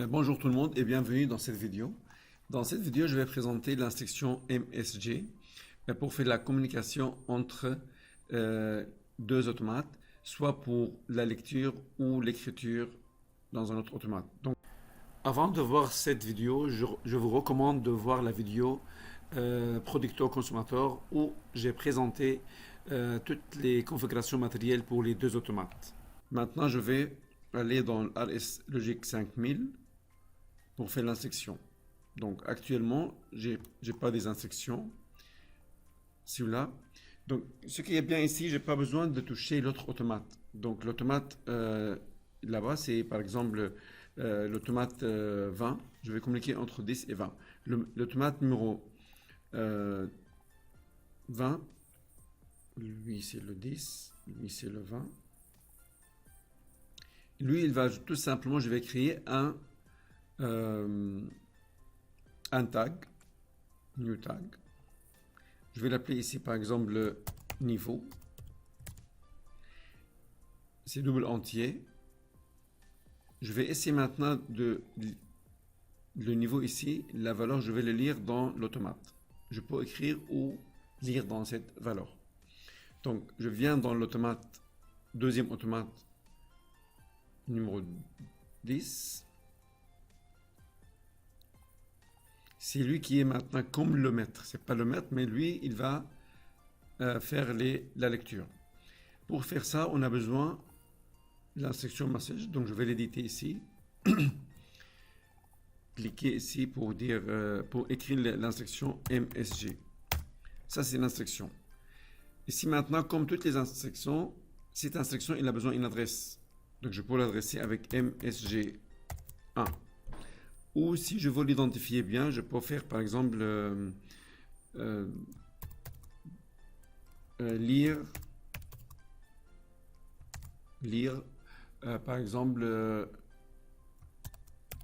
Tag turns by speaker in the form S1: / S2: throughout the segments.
S1: Bonjour tout le monde et bienvenue dans cette vidéo. Dans cette vidéo, je vais présenter l'instruction MSG pour faire la communication entre deux automates, soit pour la lecture ou l'écriture dans un autre automate. Donc, avant de voir cette vidéo, je vous recommande de voir la vidéo Producteur-Consommateur où j'ai présenté toutes les configurations matérielles pour les deux automates. Maintenant, je vais aller dans RS Logic 5000 pour faire l'instruction. Donc actuellement, j'ai pas des instructions. Celui-là. Donc ce qui est bien ici, j'ai pas besoin de toucher l'autre automate. Donc l'automate là-bas, c'est par exemple l'automate 20. Je vais communiquer entre 10 et 20. L'automate numéro 20, lui c'est le 10, lui c'est le 20. Lui, il va tout simplement, je vais créer un tag, new tag. Je vais l'appeler ici par exemple niveau. C'est double entier. Je vais essayer maintenant de le niveau ici, la valeur, je vais le lire dans l'automate. Je peux écrire ou lire dans cette valeur. Donc, je viens dans l'automate, deuxième automate, numéro 10. C'est lui qui est maintenant comme le maître. C'est pas le maître, mais lui, il va faire la lecture. Pour faire ça, on a besoin de l'instruction message. Donc, je vais l'éditer ici. Cliquez ici pour dire, pour écrire l'instruction MSG. Ça, c'est l'instruction. Ici maintenant, comme toutes les instructions, cette instruction, il a besoin d'une adresse. Donc, je peux l'adresser avec MSG1. Ou si je veux l'identifier bien, je peux faire par exemple lire par exemple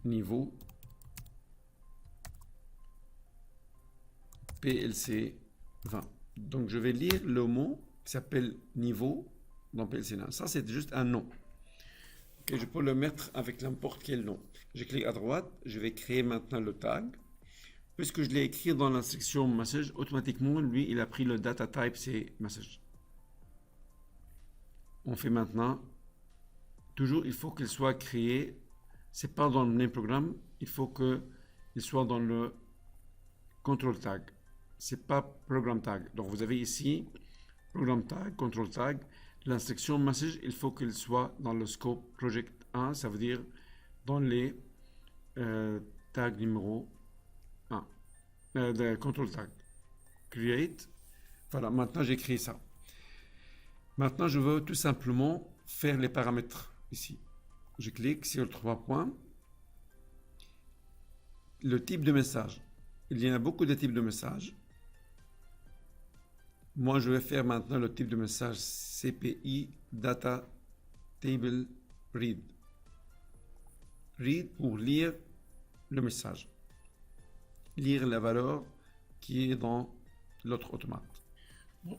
S1: niveau PLC 20. Donc je vais lire le mot qui s'appelle niveau dans PLC 20. Ça c'est juste un nom. Okay, je peux le mettre avec n'importe quel nom. Je clique à droite, je vais créer maintenant le tag. Puisque je l'ai écrit dans l'instruction message, automatiquement, lui, il a pris le data type, c'est message. On fait maintenant, toujours, il faut qu'il soit créé, c'est pas dans le name programme, il faut qu'il soit dans le control tag. C'est pas program tag. Donc vous avez ici, program tag, control tag. L'instruction message, il faut qu'il soit dans le scope project 1, ça veut dire dans les tags numéro 1, de control tag. Create. Voilà, maintenant j'ai créé ça. Maintenant, je veux tout simplement faire les paramètres ici. Je clique sur le 3 points. Le type de message. Il y a beaucoup de types de messages. Moi, je vais faire maintenant le type de message CPI Data Table Read. Read pour lire le message. Lire la valeur qui est dans l'autre automate.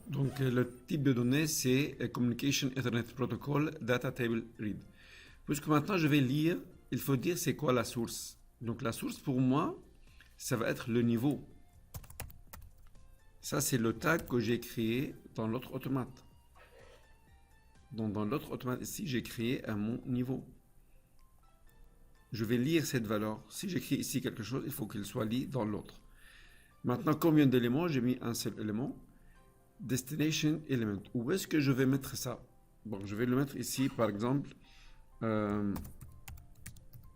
S1: Donc, le type de données, c'est Communication Ethernet Protocol Data Table Read. Puisque maintenant, je vais lire, il faut dire c'est quoi la source. Donc, la source, pour moi, ça va être le niveau. Ça, c'est le tag que j'ai créé dans l'autre automate. Donc, dans l'autre automate ici, j'ai créé à mon niveau. Je vais lire cette valeur. Si j'écris ici quelque chose, il faut qu'il soit lu dans l'autre. Maintenant, combien d'éléments? J'ai mis un seul élément. Destination element. Où est-ce que je vais mettre ça? Bon, je vais le mettre ici, par exemple,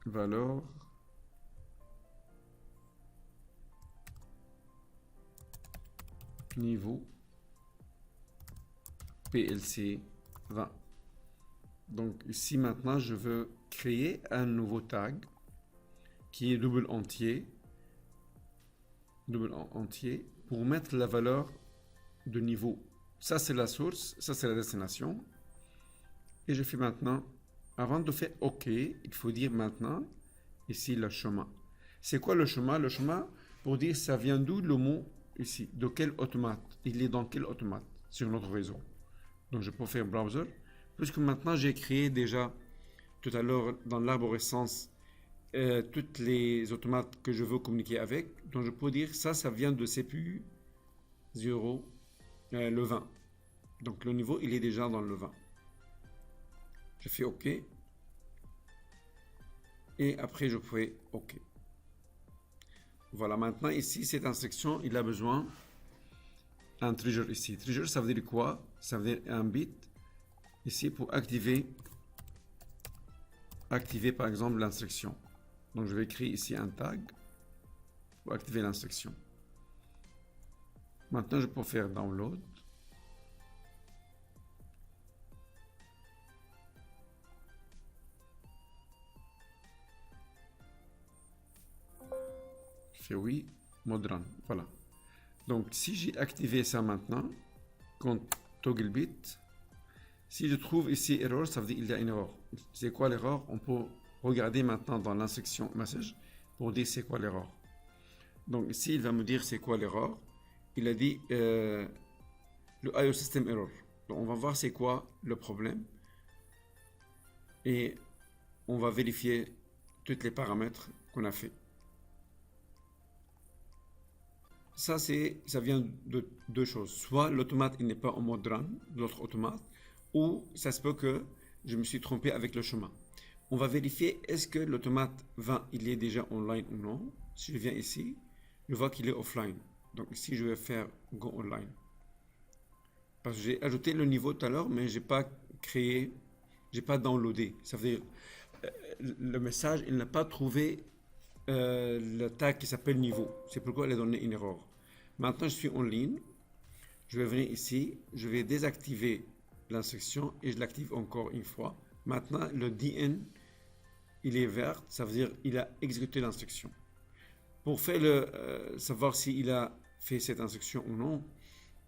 S1: valeur niveau PLC 20. Donc ici maintenant, je veux créer un nouveau tag qui est double entier pour mettre la valeur de niveau. Ça c'est la source, ça c'est la destination. Et je fais maintenant, avant de faire OK, il faut dire maintenant ici le chemin. C'est quoi le chemin? Le chemin, pour dire ça vient d'où le mot ici, de quel automate? Il est dans quel automate sur notre réseau? Donc je peux faire browser. Puisque maintenant j'ai créé déjà tout à l'heure dans l'arborescence toutes les automates que je veux communiquer avec. Donc je peux dire ça vient de CPU 0, le 20. Donc le niveau, il est déjà dans le 20. Je fais OK. Et après, je fais OK. Voilà, maintenant ici, cette instruction, il a besoin d'un trigger ici. Trigger, ça veut dire quoi? Ça veut dire un bit ici pour activer par exemple l'instruction. Donc je vais créer ici un tag pour activer l'instruction. Maintenant, je peux faire download. Je fais oui, mode run. Voilà. Donc si j'ai activé ça maintenant, quand toggle bit, si je trouve ici error, ça veut dire qu'il y a une erreur. C'est quoi l'erreur? On peut regarder maintenant dans l'instruction message pour dire c'est quoi l'erreur. Donc ici, il va me dire c'est quoi l'erreur. Il a dit le IO system error. Donc on va voir c'est quoi le problème. Et on va vérifier tous les paramètres qu'on a fait. Ça vient de deux choses. Soit l'automate il n'est pas en mode run, l'autre automate, ou ça se peut que je me suis trompé avec le chemin. On va vérifier est-ce que l'automate 20 il est déjà online ou non. Si je viens ici, je vois qu'il est offline. Donc ici je vais faire go online. Parce que j'ai ajouté le niveau tout à l'heure, mais j'ai pas créé, j'ai pas downloadé. Ça veut dire le message il n'a pas trouvé le tag qui s'appelle niveau. C'est pourquoi il a donné une erreur. Maintenant je suis en ligne. Je vais venir ici, je vais désactiver l'instruction et je l'active encore une fois. Maintenant, le DN, il est vert, ça veut dire qu'il a exécuté l'instruction. Pour faire savoir s'il a fait cette instruction ou non,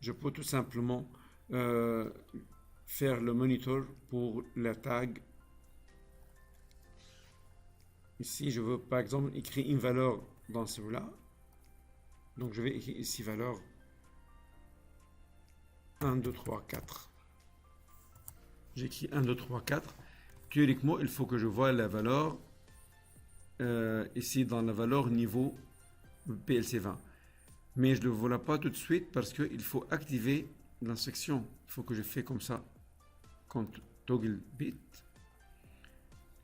S1: je peux tout simplement faire le monitor pour la tag. Ici, je veux par exemple écrire une valeur dans celui-là. Donc, je vais écrire ici valeur 1, 2, 3, 4. J'écris 1, 2, 3, 4. Théoriquement, il faut que je voie la valeur ici dans la valeur niveau PLC20. Mais je ne le vois pas tout de suite parce qu'il faut activer l'instruction. Il faut que je fais comme ça. Quand toggle bit.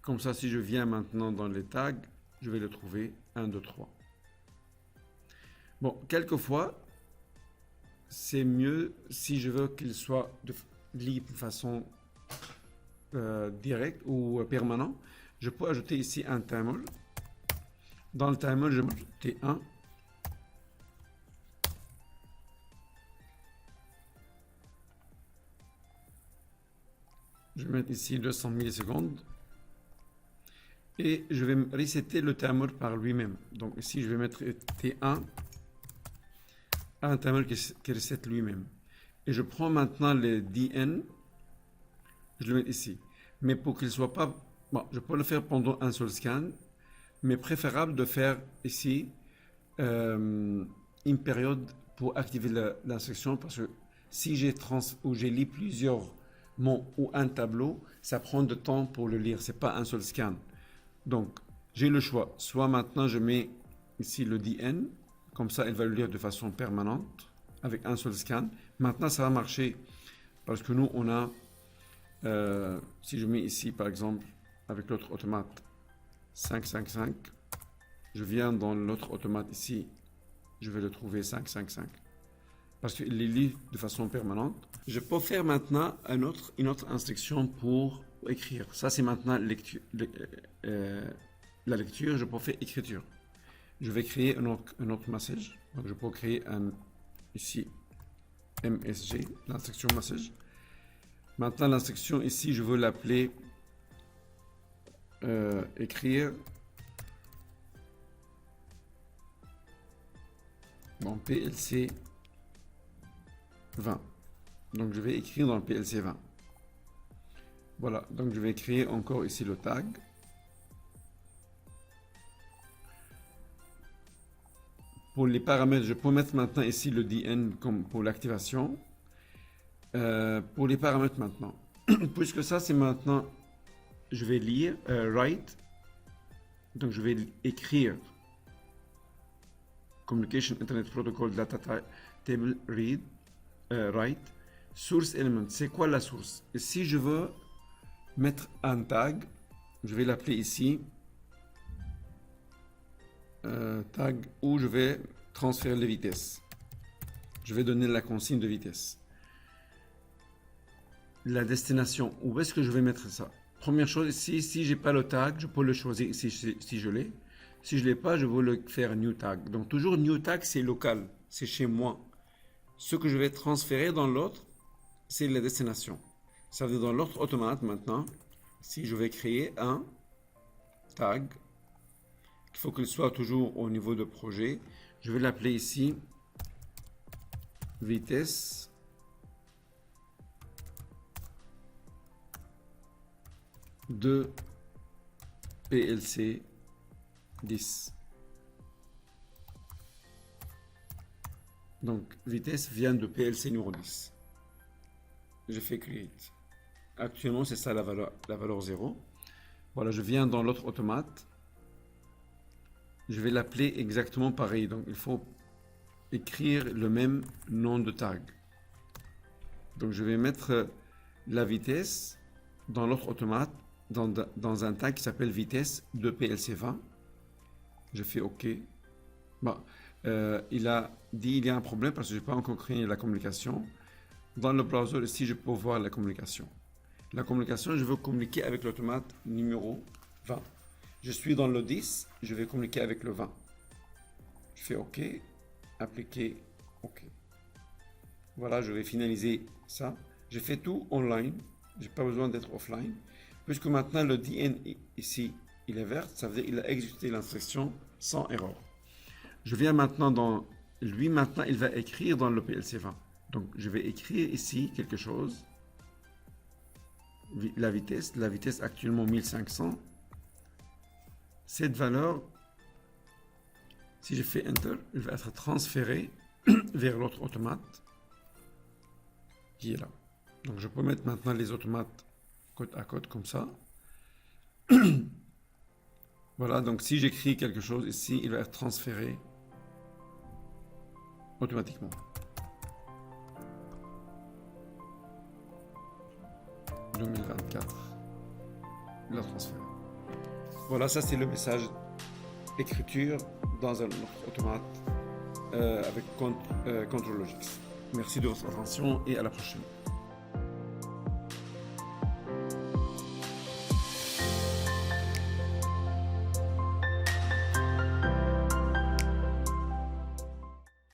S1: Comme ça, si je viens maintenant dans les tags, je vais le trouver 1, 2, 3. Bon, quelquefois, c'est mieux si je veux qu'il soit libre de façon directe ou permanente. Je peux ajouter ici un timer. Dans le timer, je vais ajouter 1. Je vais mettre ici 200 millisecondes. Et je vais resetter le timer par lui-même. Donc ici, je vais mettre T1. Un timer qui reset lui-même. Et je prends maintenant le DN. Je le mets ici. Mais pour qu'il ne soit pas... Bon, je peux le faire pendant un seul scan. Mais préférable de faire ici une période pour activer l'instruction. Parce que si j'ai lu plusieurs mots ou un tableau, ça prend du temps pour le lire. Ce n'est pas un seul scan. Donc, j'ai le choix. Soit maintenant, je mets ici le DN. Comme ça, elle va le lire de façon permanente avec un seul scan. Maintenant, ça va marcher parce que nous, on a, si je mets ici, par exemple, avec l'autre automate 555, je viens dans l'autre automate ici, je vais le trouver 555 parce qu'il les lit de façon permanente. Je peux faire maintenant une autre instruction pour écrire. Ça, c'est maintenant la lecture. Je peux faire écriture. Je vais créer un autre message. Donc, je peux créer ici MSG, l'instruction message. Maintenant, l'instruction ici, je veux l'appeler écrire. Dans PLC 20. Donc, je vais écrire dans PLC 20. Voilà. Donc, je vais créer encore ici le tag. Pour les paramètres, je peux mettre maintenant ici le DN comme pour l'activation. Pour les paramètres maintenant, puisque ça c'est maintenant, je vais lire write. Donc je vais écrire Communication Internet Protocol Data Table Read, Write, Source Element. C'est quoi la source? Et si je veux mettre un tag, je vais l'appeler ici tag où je vais transférer les vitesses. Je vais donner la consigne de vitesse. La destination, où est-ce que je vais mettre ça? Première chose, si j'ai pas le tag, je peux le choisir ici si je l'ai. Si je l'ai pas, je vais le faire new tag. Donc toujours new tag, c'est local, c'est chez moi. Ce que je vais transférer dans l'autre, c'est la destination. Ça veut dire dans l'autre automate maintenant, si je vais créer un tag, il faut qu'il soit toujours au niveau de projet. Je vais l'appeler ici vitesse de PLC 10. Donc vitesse vient de PLC numéro 10. Je fais create. Actuellement c'est ça la valeur 0. Voilà, je viens dans l'autre automate. Je vais l'appeler exactement pareil. Donc il faut écrire le même nom de tag. Donc je vais mettre la vitesse dans l'autre automate dans un tag qui s'appelle vitesse de PLC 20. Je fais OK. Bon, il a dit il y a un problème parce que je n'ai pas encore créé la communication. Dans le browser ici, je peux voir la communication. La communication, je veux communiquer avec l'automate numéro 20. Je suis dans le 10, je vais communiquer avec le 20. Je fais OK, appliquer, OK. Voilà, je vais finaliser ça. J'ai fait tout online, je n'ai pas besoin d'être offline. Puisque maintenant le DN ici, il est vert, ça veut dire qu'il a exécuté l'instruction sans erreur. Je viens maintenant dans lui, maintenant il va écrire dans le PLC20. Donc je vais écrire ici quelque chose. La vitesse actuellement 1500. Cette valeur, si je fais Enter, elle va être transférée vers l'autre automate qui est là. Donc je peux mettre maintenant les automates côte à côte comme ça. Voilà, donc si j'écris quelque chose ici, il va être transféré automatiquement. « 2024 », il a transféré. Voilà, ça c'est le message écriture dans un autre automate avec ControlLogix. Merci de votre attention et à la prochaine.